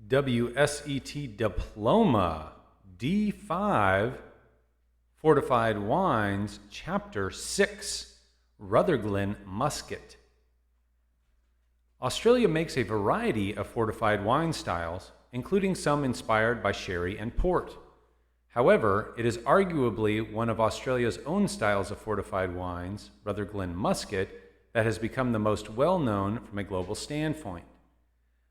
WSET Diploma D5 Fortified Wines Chapter 6 Rutherglen Muscat. Australia makes a variety of fortified wine styles, including some inspired by sherry and port. However, it is arguably one of Australia's own styles of fortified wines, Rutherglen Muscat, that has become the most well-known from a global standpoint.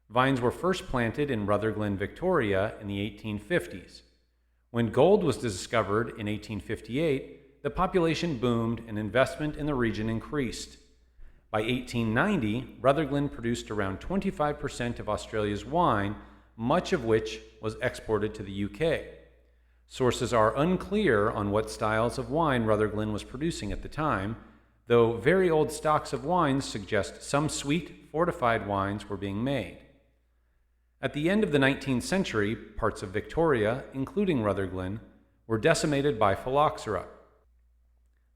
Vines were first planted in Rutherglen, Victoria in the 1850s. When gold was discovered in 1858, the population boomed and investment in the region increased. By 1890, Rutherglen produced around 25% of Australia's wine, much of which was exported to the UK. Sources are unclear on what styles of wine Rutherglen was producing at the time, though very old stocks of wines suggest some sweet, fortified wines were being made. At the end of the 19th century, parts of Victoria, including Rutherglen, were decimated by phylloxera.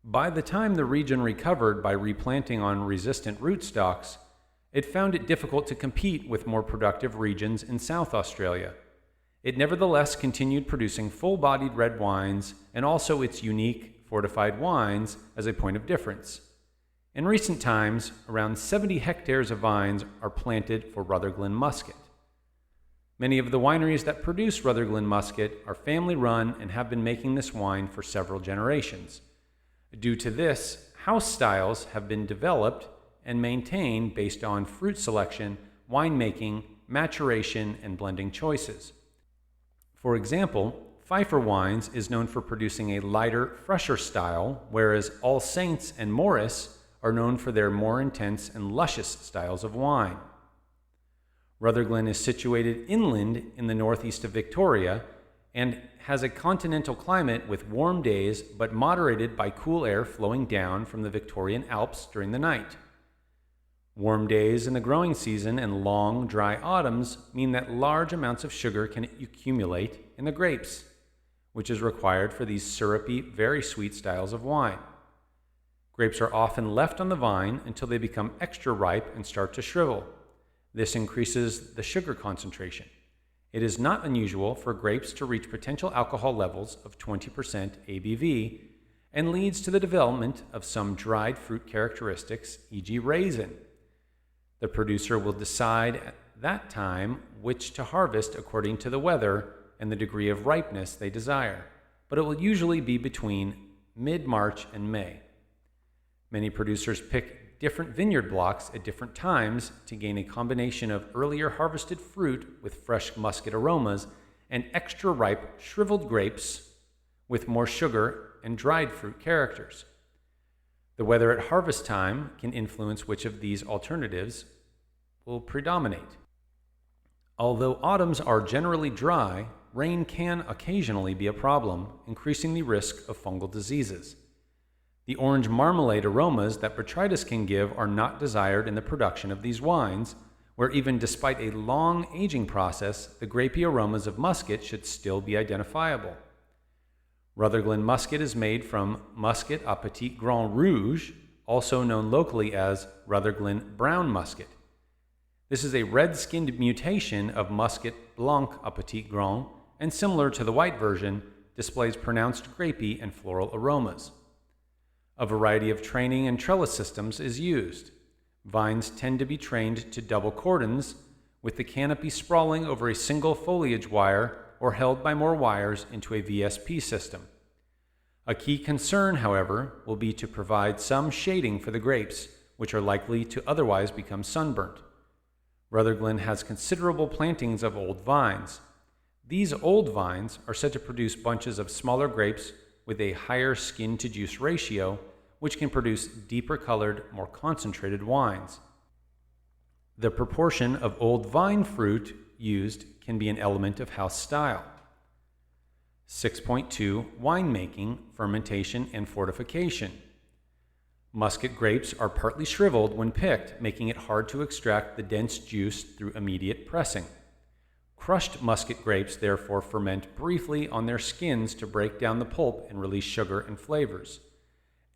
By the time the region recovered by replanting on resistant rootstocks, it found it difficult to compete with more productive regions in South Australia. It nevertheless continued producing full-bodied red wines and also its unique fortified wines as a point of difference. In recent times, around 70 hectares of vines are planted for Rutherglen Muscat. Many of the wineries that produce Rutherglen Muscat are family-run and have been making this wine for several generations. Due to this, house styles have been developed and maintained based on fruit selection, winemaking, maturation, and blending choices. For example, Pfeiffer Wines is known for producing a lighter, fresher style, whereas All Saints and Morris are known for their more intense and luscious styles of wine. Rutherglen is situated inland in the northeast of Victoria and has a continental climate with warm days but moderated by cool air flowing down from the Victorian Alps during the night. Warm days in the growing season and long, dry autumns mean that large amounts of sugar can accumulate in the grapes, which is required for these syrupy, very sweet styles of wine. Grapes are often left on the vine until they become extra ripe and start to shrivel. This increases the sugar concentration. It is not unusual for grapes to reach potential alcohol levels of 20% ABV and leads to the development of some dried fruit characteristics, e.g. raisin. The producer will decide at that time which to harvest according to the weather and the degree of ripeness they desire, but it will usually be between mid-March and May. Many producers pick different vineyard blocks at different times to gain a combination of earlier harvested fruit with fresh muscat aromas and extra ripe shriveled grapes with more sugar and dried fruit characters. The weather at harvest time can influence which of these alternatives will predominate. Although autumns are generally dry, rain can occasionally be a problem, increasing the risk of fungal diseases. The orange marmalade aromas that botrytis can give are not desired in the production of these wines, where even despite a long aging process, the grapey aromas of muscat should still be identifiable. Rutherglen Muscat is made from Muscat à Petit Grand Rouge, also known locally as Rutherglen Brown Muscat. This is a red-skinned mutation of Muscat Blanc à Petit Grand, and similar to the white version, displays pronounced grapey and floral aromas. A variety of training and trellis systems is used. Vines tend to be trained to double cordons, with the canopy sprawling over a single foliage wire or held by more wires into a VSP system. A key concern, however, will be to provide some shading for the grapes, which are likely to otherwise become sunburnt. Rutherglen has considerable plantings of old vines. These old vines are said to produce bunches of smaller grapes with a higher skin-to-juice ratio, which can produce deeper colored, more concentrated wines. The proportion of old vine fruit used can be an element of house style. 6.2 Winemaking, fermentation, and fortification. Muscat grapes are partly shriveled when picked, making it hard to extract the dense juice through immediate pressing. Crushed muscat grapes therefore ferment briefly on their skins to break down the pulp and release sugar and flavors.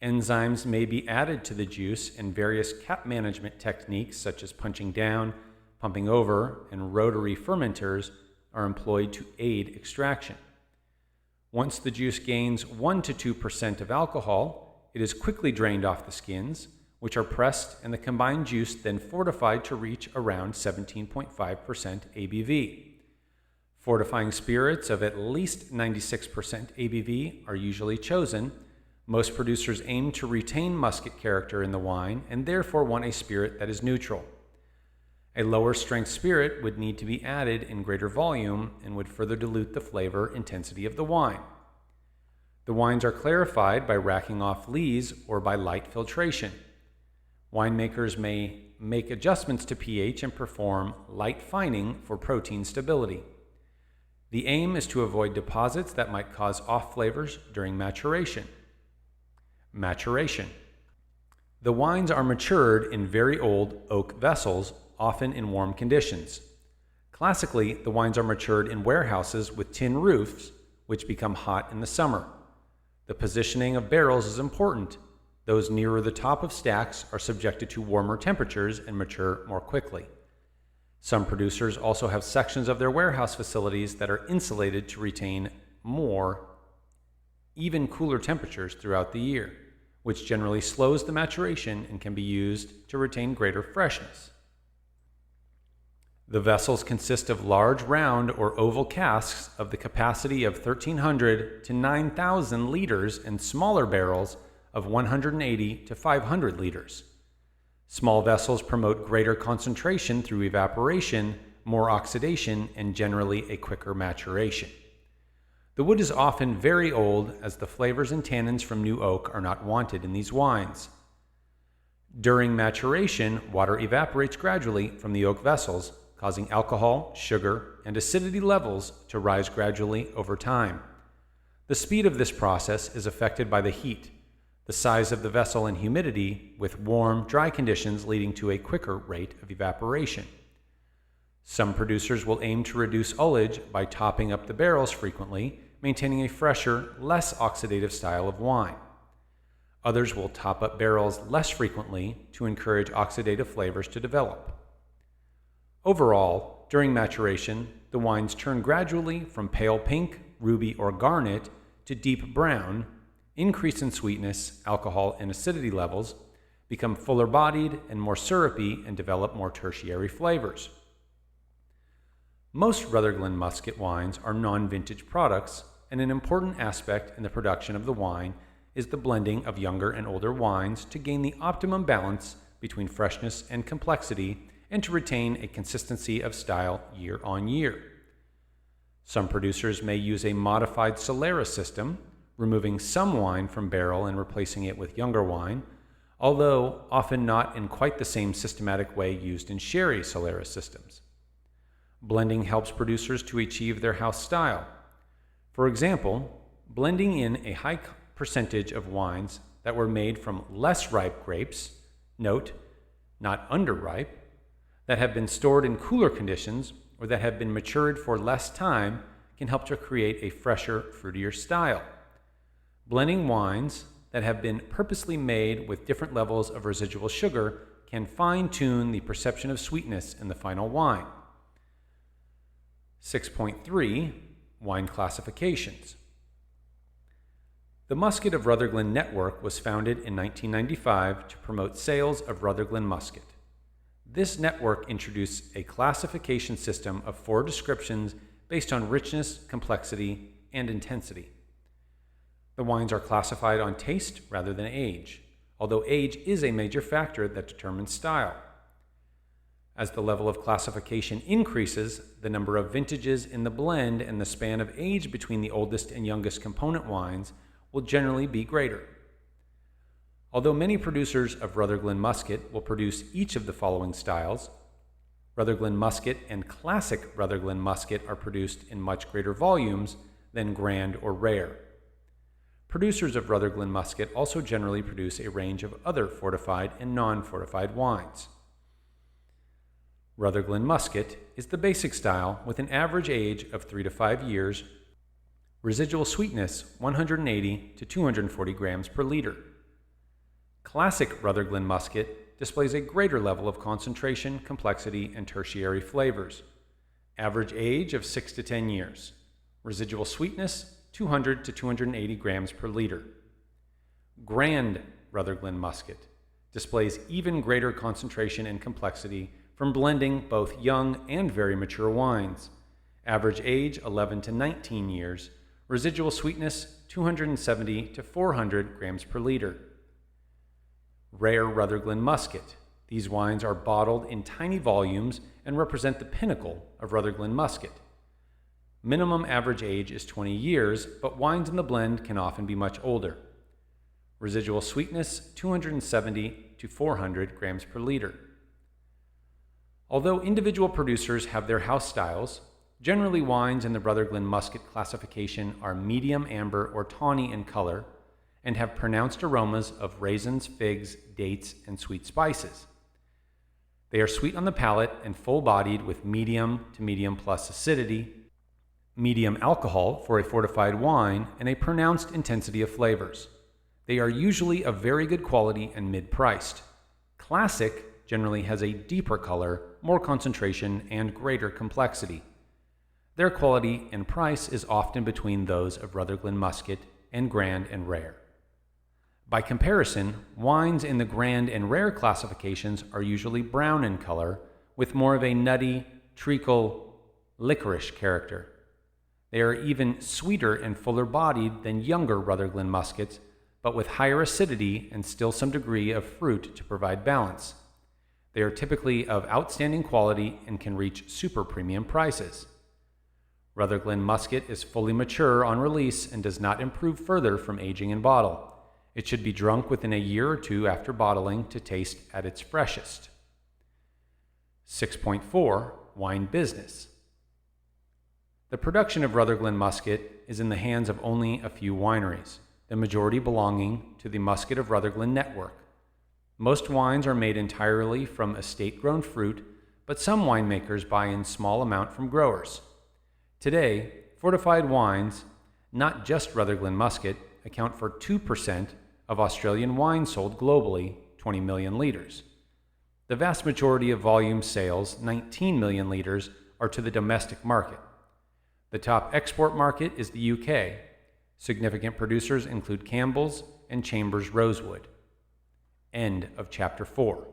Enzymes may be added to the juice, and various cap management techniques such as punching down, Pumping over and rotary fermenters are employed to aid extraction. Once the juice gains 1 to 2% of alcohol, it is quickly drained off the skins, which are pressed and the combined juice then fortified to reach around 17.5% ABV. Fortifying spirits of at least 96% ABV are usually chosen. Most producers aim to retain musket character in the wine and therefore want a spirit that is neutral. A lower strength spirit would need to be added in greater volume and would further dilute the flavor intensity of the wine. The wines are clarified by racking off lees or by light filtration. Winemakers may make adjustments to pH and perform light fining for protein stability. The aim is to avoid deposits that might cause off flavors during maturation. Maturation. The wines are matured in very old oak vessels, often in warm conditions. Classically, the wines are matured in warehouses with tin roofs, which become hot in the summer. The positioning of barrels is important. Those nearer the top of stacks are subjected to warmer temperatures and mature more quickly. Some producers also have sections of their warehouse facilities that are insulated to retain more, even cooler temperatures throughout the year, which generally slows the maturation and can be used to retain greater freshness. The vessels consist of large round or oval casks of the capacity of 1,300 to 9,000 liters and smaller barrels of 180 to 500 liters. Small vessels promote greater concentration through evaporation, more oxidation, and generally a quicker maturation. The wood is often very old, as the flavors and tannins from new oak are not wanted in these wines. During maturation, water evaporates gradually from the oak vessels, causing alcohol, sugar, and acidity levels to rise gradually over time. The speed of this process is affected by the heat, the size of the vessel, and humidity, with warm, dry conditions leading to a quicker rate of evaporation. Some producers will aim to reduce ullage by topping up the barrels frequently, maintaining a fresher, less oxidative style of wine. Others will top up barrels less frequently to encourage oxidative flavors to develop. Overall, during maturation, the wines turn gradually from pale pink, ruby, or garnet to deep brown, increase in sweetness, alcohol, and acidity levels, become fuller bodied and more syrupy, and develop more tertiary flavors. Most Rutherglen Muscat wines are non-vintage products, and an important aspect in the production of the wine is the blending of younger and older wines to gain the optimum balance between freshness and complexity and to retain a consistency of style year on year. Some producers may use a modified Solera system, removing some wine from barrel and replacing it with younger wine, although often not in quite the same systematic way used in sherry Solera systems. Blending helps producers to achieve their house style. For example, blending in a high percentage of wines that were made from less ripe grapes, note, not underripe, that have been stored in cooler conditions or that have been matured for less time can help to create a fresher, fruitier style. Blending wines that have been purposely made with different levels of residual sugar can fine-tune the perception of sweetness in the final wine. 6.3 Wine Classifications. The Muscat of Rutherglen Network was founded in 1995 to promote sales of Rutherglen Muscat. This network introduced a classification system of 4 descriptions based on richness, complexity, and intensity. The wines are classified on taste rather than age, although age is a major factor that determines style. As the level of classification increases, the number of vintages in the blend and the span of age between the oldest and youngest component wines will generally be greater. Although many producers of Rutherglen Muscat will produce each of the following styles, Rutherglen Muscat and Classic Rutherglen Muscat are produced in much greater volumes than Grand or Rare. Producers of Rutherglen Muscat also generally produce a range of other fortified and non-fortified wines. Rutherglen Muscat is the basic style with an average age of 3 to 5 years, residual sweetness 180 to 240 grams per liter. Classic Rutherglen Muscat displays a greater level of concentration, complexity, and tertiary flavors. Average age of 6 to 10 years. Residual sweetness, 200 to 280 grams per liter. Grand Rutherglen Muscat displays even greater concentration and complexity from blending both young and very mature wines. Average age 11 to 19 years. Residual sweetness 270 to 400 grams per liter. Rare Rutherglen Muscat. These wines are bottled in tiny volumes and represent the pinnacle of Rutherglen Muscat. Minimum average age is 20 years, but wines in the blend can often be much older. Residual sweetness 270 to 400 grams per liter. Although individual producers have their house styles, generally wines in the Rutherglen Muscat classification are medium amber or tawny in color and have pronounced aromas of raisins, figs, dates, and sweet spices. They are sweet on the palate and full-bodied with medium to medium plus acidity, medium alcohol for a fortified wine, and a pronounced intensity of flavors. They are usually of very good quality and mid-priced. Classic generally has a deeper color, more concentration, and greater complexity. Their quality and price is often between those of Rutherglen Muscat and Grand and Rare. By comparison, wines in the Grand and Rare classifications are usually brown in color, with more of a nutty, treacle, licorice character. They are even sweeter and fuller-bodied than younger Rutherglen Muscats, but with higher acidity and still some degree of fruit to provide balance. They are typically of outstanding quality and can reach super premium prices. Rutherglen Muscat is fully mature on release and does not improve further from aging in bottle. It should be drunk within a year or two after bottling to taste at its freshest. 6.4 Wine Business. The production of Rutherglen Muscat is in the hands of only a few wineries, the majority belonging to the Muscat of Rutherglen network. Most wines are made entirely from estate-grown fruit, but some winemakers buy in small amount from growers. Today, fortified wines, not just Rutherglen Muscat, account for 2% of Australian wine sold globally, 20 million liters. The vast majority of volume sales, 19 million liters, are to the domestic market. The top export market is the UK. Significant producers include Campbell's and Chambers Rosewood. End of Chapter 4.